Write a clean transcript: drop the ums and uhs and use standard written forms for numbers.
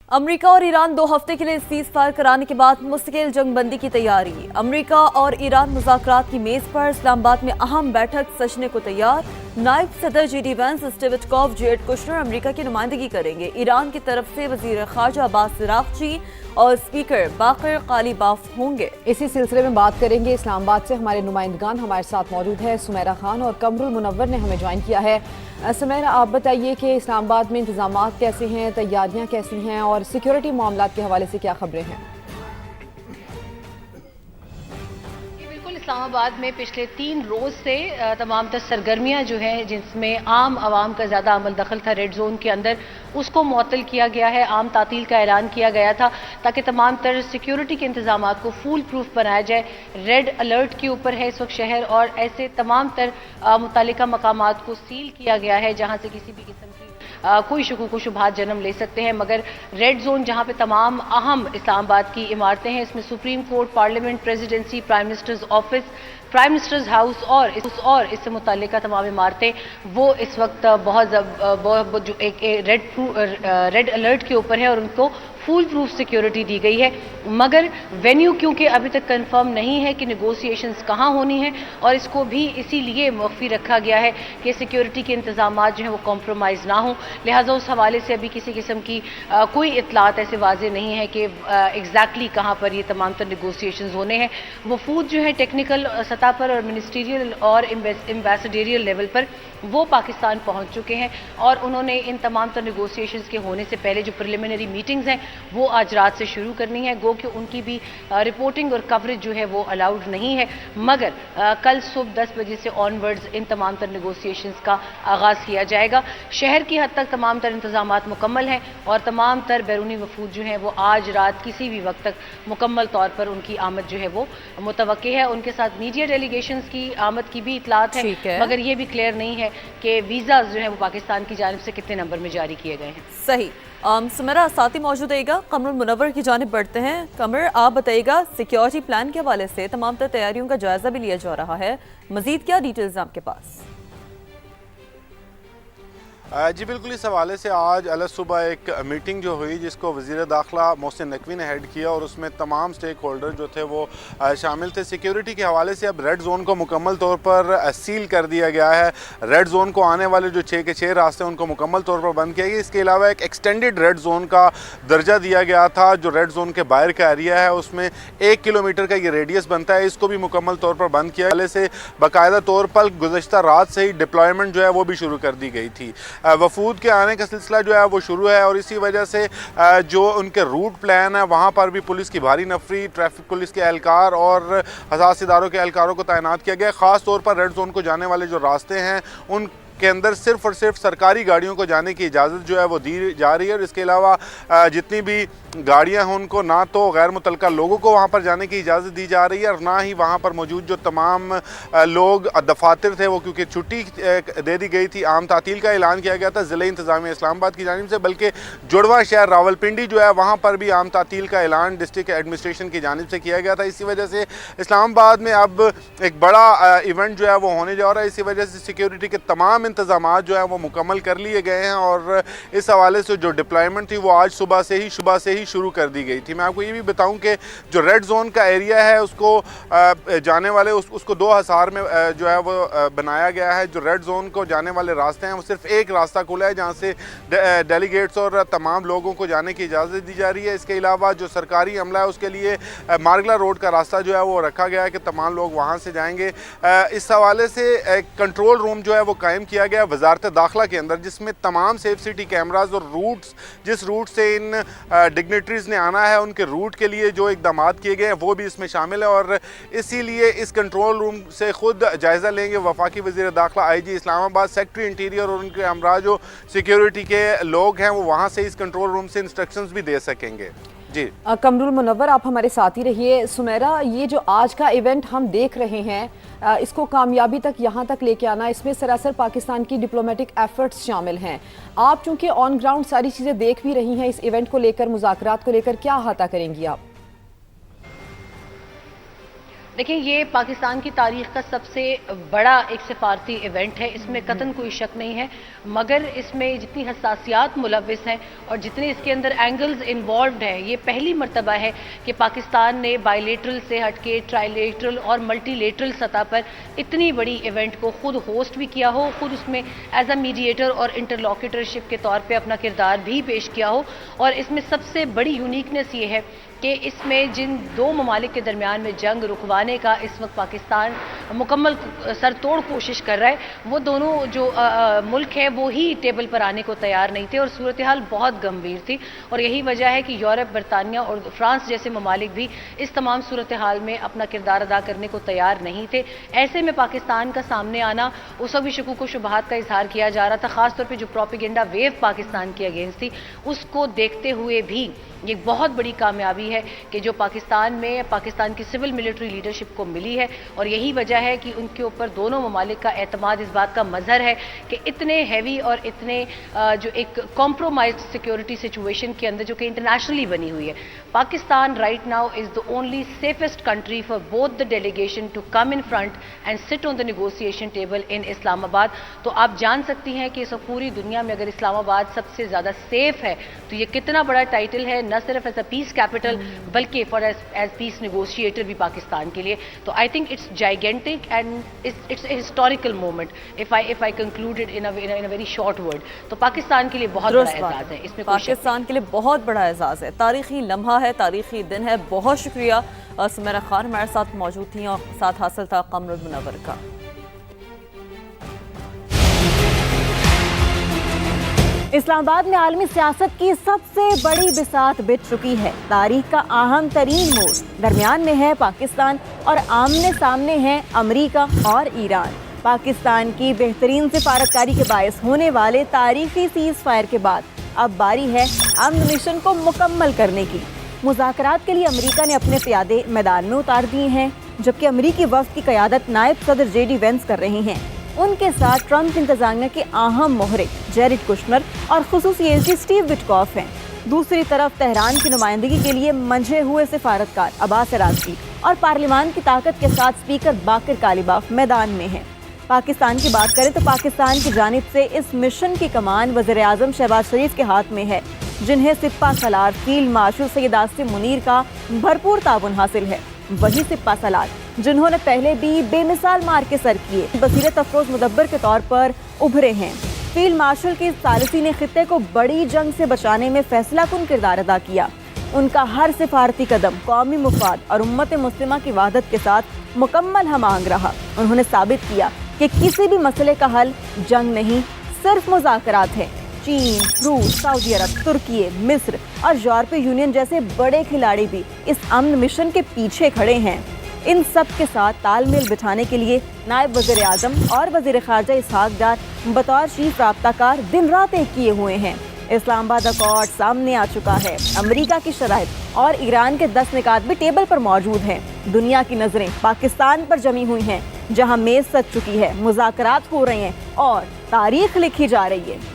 America और Iran 2 हफ्ते के लिए सीज फायर कराने के बाद मुस्तकिल जंग बंदी की तैयारी। अमेरिका और ईरान मुज़ाकरात की मेज पर इस्लामाबाद में अहम बैठक सजने को तैयार। नायब सदर J D Vance, Steve Witkoff, Jared Kushner America की नुमाइंदगी करेंगे। ईरान की तरफ से वजीर खारजा अब्बास अराग़ची और स्पीकर बाक़िर क़ालिबाफ होंगे। इसी सिलसिले में बात करेंगे। इस्लामाबाद से हमारे नुमाइंदगान हमारे साथ मौजूद है। सुमेरा खान और कमरुल मुनव्वर ने हमें ज्वाइन किया है। सुमेरा, आप बताइए कि इस्लामाबाद में इंतजामात कैसे हैं, तैयारियां कैसी हैं और सिक्योरिटी मामलात के हवाले से क्या खबरें हैं? इस्लामाबाद में पिछले 3 रोज से तमाम तर सरगर्मियां जो हैं जिसमें आम आवाम का ज़्यादा अमल दखल था रेड जोन के अंदर, उसको मुअत्तल किया गया है। आम तातील का ऐलान किया गया था ताकि तमाम तर सिक्योरिटी के इंतजामात को फुल प्रूफ बनाया जाए। रेड अलर्ट के ऊपर है इस वक्त शहर और ऐसे तमाम तर मुतालिका मकामात को सील किया गया है जहाँ से किसी भी किस्म की कोई शकूक व शुबहात जन्म ले सकते हैं। मगर रेड जोन जहाँ पे तमाम अहम इस्लामाबाद की इमारतें हैं, इसमें supreme court, parliament, presidency, prime minister's office, prime ministers house और इससे मुताल्लिका तमाम इमारतें वो इस वक्त बहुत जो एक रेड अलर्ट के ऊपर है और उनको फुल प्रूफ सिक्योरिटी दी गई है। मगर वेन्यू क्योंकि अभी तक कंफर्म नहीं है कि नेगोशिएशंस कहाँ होनी है और इसको भी इसीलिए मख्फी रखा गया है कि सिक्योरिटी के इंतजामात जो हैं वो कॉम्प्रोमाइज़ ना हो। लिहाजा उस हवाले से अभी किसी किस्म की कोई इतलात ऐसे वाजे नहीं है कि एग्जैक्टली कहाँ पर ये तमाम तर नेगोशिएशंस होने हैं। वफूद जो है टेक्निकल सतह पर और मिनिस्ट्रियल और एम्बेसडरियल लेवल पर वो पाकिस्तान पहुँच चुके हैं और उन्होंने इन तमाम तर नेगोशिएशंस के होने से पहले जो प्रिलिमिनरी मीटिंग्स हैं वो आज रात से शुरू करनी है। गो कि उनकी भी रिपोर्टिंग और कवरेज जो है वो अलाउड नहीं है। मगर कल सुबह 10 बजे से ऑनवर्ड्स इन तमाम तर नेगोशिएशंस का आगाज़ किया जाएगा। शहर की हद तक तमाम तर इंतजामात मुकम्मल हैं और तमाम तर बैरूनी वफूद जो हैं वो आज रात किसी भी वक्त तक मुकम्मल तौर पर उनकी आमद जो है वो मुतवक्की है। उनके साथ मीडिया डेलीगेशंस की आमद की भी इतलात है, मगर ये भी क्लियर नहीं है कि वीज़ा जो है वो पाकिस्तान की जानिब से कितने नंबर में जारी किए गए हैं। सही। सुमेरा साथ ही मौजूद रहेगा। कमरुल मुनव्वर की जानिब बढ़ते हैं। कमर, आप बताइएगा, सिक्योरिटी प्लान के हवाले से तमाम तर तैयारियों का जायजा भी लिया जा रहा है, मजीद क्या डिटेल्स आपके पास? जी बिल्कुल, इस हवाले से आज अलग सुबह एक मीटिंग जो हुई जिसको वज़ीर दाखिला मोहसिन नकवी ने हेड किया और उसमें तमाम स्टेक होल्डर जो थे वो शामिल थे। सिक्योरिटी के हवाले से अब रेड जोन को मुकम्मल तौर पर सील कर दिया गया है। रेड जोन को आने वाले जो 6 के 6 रास्ते हैं उनको मुकम्मल तौर पर बंद किया गया। इसके अलावा एक एक्सटेंडेड रेड जोन का दर्जा दिया गया था। जो रेड जोन के बाहर का एरिया है उसमें 1 किलोमीटर का ये रेडियस बनता है, इसको भी मुकम्मल तौर पर बंद किया। पहले से बाकायदा तौर पर गुज़श्ता रात से ही डिप्लॉयमेंट जो है वो भी शुरू कर दी गई थी। वफूद के आने का सिलसिला जो है वो शुरू है और इसी वजह से जो उनके रूट प्लान है वहाँ पर भी पुलिस की भारी नफरी, ट्रैफिक पुलिस के एहलकार और हसास इदारों के एहलकारों को तैनात किया गया है। ख़ास तौर पर रेड जोन को जाने वाले जो रास्ते हैं उन के अंदर सिर्फ और सिर्फ सरकारी गाड़ियों को जाने की इजाज़त जो है वो दी जा रही है और इसके अलावा जितनी भी गाड़ियां हैं उनको ना तो गैर मुतल्लका लोगों को वहां पर जाने की इजाज़त दी जा रही है और ना ही वहां पर मौजूद जो तमाम लोग दफातर थे वो क्योंकि छुट्टी दे दी गई थी, आम तातील का ऐलान किया गया था ज़िला इंतज़ामिया इस्लामाबाद की जानिब से, बल्कि जुड़वा शहर रावलपिंडी जो है वहाँ पर भी आम तातील का ऐलान डिस्ट्रिक्ट एडमिनिस्ट्रेशन की जानिब से किया गया था। इसी वजह से इस्लामाबाद में अब एक बड़ा इवेंट जो है वो होने जा रहा है। इसी वजह से सिक्योरिटी के तमाम इंतजामात जो हैं वो मुकम्मल कर लिए गए हैं और इस हवाले से जो डिप्लॉयमेंट थी वो आज सुबह से ही शुरू कर दी गई थी। मैं आपको ये भी बताऊं कि जो रेड जोन का एरिया है उसको जाने वाले उसको 2 हिस्सार में जो है वो बनाया गया है। जो रेड जोन को जाने वाले रास्ते हैं वो सिर्फ एक रास्ता खुला है जहाँ से डेलीगेट्स और तमाम लोगों को जाने की इजाज़त दी जा रही है। इसके अलावा जो सरकारी अमला है उसके लिए मार्गला रोड का रास्ता जो है वो रखा गया है कि तमाम लोग वहाँ से जाएंगे। इस हवाले से एक कंट्रोल रूम जो है वो कायम किया गया वजारत दाखिला के अंदर, जिसमें तमाम सेफ सिटी कैमराज और रूट्स जिस रूट से इन डिग्नेटरीज ने आना है उनके रूट के लिए जो इकदाम किए गए हैं वो भी इसमें शामिल है और इसीलिए इस कंट्रोल रूम से खुद जायज़ा लेंगे वफाकी वज़ीर दाखिला IG इस्लामाबाद, सेक्रेटरी इंटीरियर और उनके हमरा जो सिक्योरिटी के लोग हैं वो वहाँ से इस कंट्रोल रूम से इंस्ट्रक्शंस भी दे सकेंगे। जी कमरुल मुनव्वर, आप हमारे साथ ही रहिए। सुमेरा, ये जो आज का इवेंट हम देख रहे हैं इसको कामयाबी तक यहाँ तक लेके आना, इसमें सरासर पाकिस्तान की डिप्लोमेटिक एफर्ट्स शामिल हैं। आप चूंकि ऑन ग्राउंड सारी चीज़ें देख भी रही हैं, इस इवेंट को लेकर, मुज़ाकरात को लेकर क्या अहाता करेंगी आप? देखिए, ये पाकिस्तान की तारीख का सबसे बड़ा एक सिफारती इवेंट है, इसमें कतन कोई शक नहीं है, मगर इसमें जितनी हसासियात मुलविस हैं और जितने इसके अंदर एंगल्स इन्वॉल्व्ड हैं, ये पहली मर्तबा है कि पाकिस्तान ने बायलेटरल से हटके ट्राइलेटरल और मल्टीलेटरल सतह पर इतनी बड़ी इवेंट को खुद होस्ट भी किया हो, खुद उसमें एज अ मीडिएटर और इंटरलॉक्यूटरशिप के तौर पे अपना किरदार भी पेश किया हो। और इसमें सबसे बड़ी यूनिकनेस ये है कि इसमें जिन दो ममालिक के दरमियान में जंग रुकवाने का इस वक्त पाकिस्तान मुकम्मल सरतोड़ कोशिश कर रहा है, वो दोनों जो मुल्क है वो ही टेबल पर आने को तैयार नहीं थे और सूरत हाल बहुत गंभीर थी। और यही वजह है कि यूरोप, बरतानिया और फ्रांस जैसे ममालिक भी इस तमाम सूरत हाल में अपना किरदार अदा करने को तैयार नहीं थे। ऐसे में पाकिस्तान का सामने आना, उस वक्त भी शकूक व शुबहात का इजहार किया जा रहा था, खासतौर पर जो प्रोपेगेंडा वेव पाकिस्तान के अगेंस्ट थी, उसको देखते हुए भी ये बहुत बड़ी कामयाबी है कि जो पाकिस्तान में पाकिस्तान की सिविल मिलिट्री लीडरशिप को मिली है। और यही वजह है कि उनके ऊपर दोनों ममालिक का एतमाद इस बात का मजहर है कि इतने हैवी और इतने जो एक कॉम्प्रोमाइज सिक्योरिटी सिचुएशन के अंदर जो कि इंटरनेशनली बनी हुई है, Pakistan right now is the only safest country for both the delegation to come in front and sit on the negotiation table in Islamabad. तो आप जान सकती हैं कि इस पूरी दुनिया में अगर इस्लामाबाद सबसे ज़्यादा सेफ है तो ये कितना बड़ा टाइटल है, न सिर्फ एज अ पीस कैपिटल बल्कि फॉर एज पीस नेगोशिएटर भी पाकिस्तान के लिए। तो I think it's gigantic and it's a historical moment if I concluded in a very short word. तो पाकिस्तान के लिए बहुत बड़ा एजाज़ है, इसमें पाकिस्तान के लिए बहुत बड़ा एजाज़ है, तारीखी लम्हा है, तारीखी दिन है। बहुत शुक्रिया सुमेरा खान हमारे साथ मौजूद थी और साथ हासिल था कमरुल मुनव्वर का। इस्लामाबाद में आलमी सियासत की सबसे बड़ी बिसात बिछ चुकी है। तारीख का अहम तरीन मोड़ दरमियान में है पाकिस्तान और आमने सामने हैं अमेरिका और ईरान। पाकिस्तान की बेहतरीन सिफारतकारी के बायस होने वाले तारीखी सीज फायर के बाद अब बारी है अमन मिशन को मुकम्मल करने की। मुज़ाकरात के लिए अमेरिका ने अपने प्यादे मैदान में उतार दिए हैं, जबकि अमेरिकी वफ़द की क़यादत नायब सदर JD वेंस कर रहे हैं। उनके साथ ट्रंप इंतजामिया के अहम मोहरे जेरेड कुशनर और खुसूसी एजेंसी स्टीव विटकॉफ हैं। दूसरी तरफ तेहरान की नुमाइंदगी के लिए मंझे हुए सिफारतकार अब्बास अराग़ची और पार्लियामान की ताकत के साथ स्पीकर बाकिर कालिबाफ मैदान में हैं। पाकिस्तान की बात करें तो पाकिस्तान की जानिब से इस मिशन की कमान वज़ीर-ए-आज़म शहबाज शरीफ के हाथ में है, जिन्हें सिप्पा सलार फील्ड मार्शल सैयद आसिम मुनीर का भरपूर ताउन हासिल है। वही सिप्पा सलार जिन्होंने पहले भी बेमिसाल मार के सर किए, बसीरत अफरोज मुदब्बर के तौर पर उभरे हैं। फील्ड मार्शल की सालिसी ने खित्ते को बड़ी जंग से बचाने में फैसलाकुन किरदार अदा किया। उनका हर सिफारती कदम कौमी मुफाद और उम्मत मुस्लिमा की वहदत के साथ मुकम्मल हम-आहंग रहा। उन्होंने साबित किया कि किसी भी मसले का हल जंग नहीं, सिर्फ मुज़ाकरात है। चीन, रूस, सऊदी अरब, तुर्की, मिस्र और यूरोपीय यूनियन जैसे बड़े खिलाड़ी भी इस अमन मिशन के पीछे खड़े हैं। इन सब के साथ तालमेल बिठाने के लिए नायब वज़ीर आज़म और वज़ीर ख़ारजा इसहाक डार बतौर चीफ राब्ताकार दिन रात एक किए हुए हैं। इस्लामाबाद अकॉर्ड सामने आ चुका है। अमेरिका की शराइत और ईरान के 10 निकात भी टेबल पर मौजूद हैं। दुनिया की नज़रें पाकिस्तान पर जमी हुई हैं, जहां मेज़ सज चुकी है, मुज़ाकरात हो रहे हैं और तारीख लिखी जा रही है।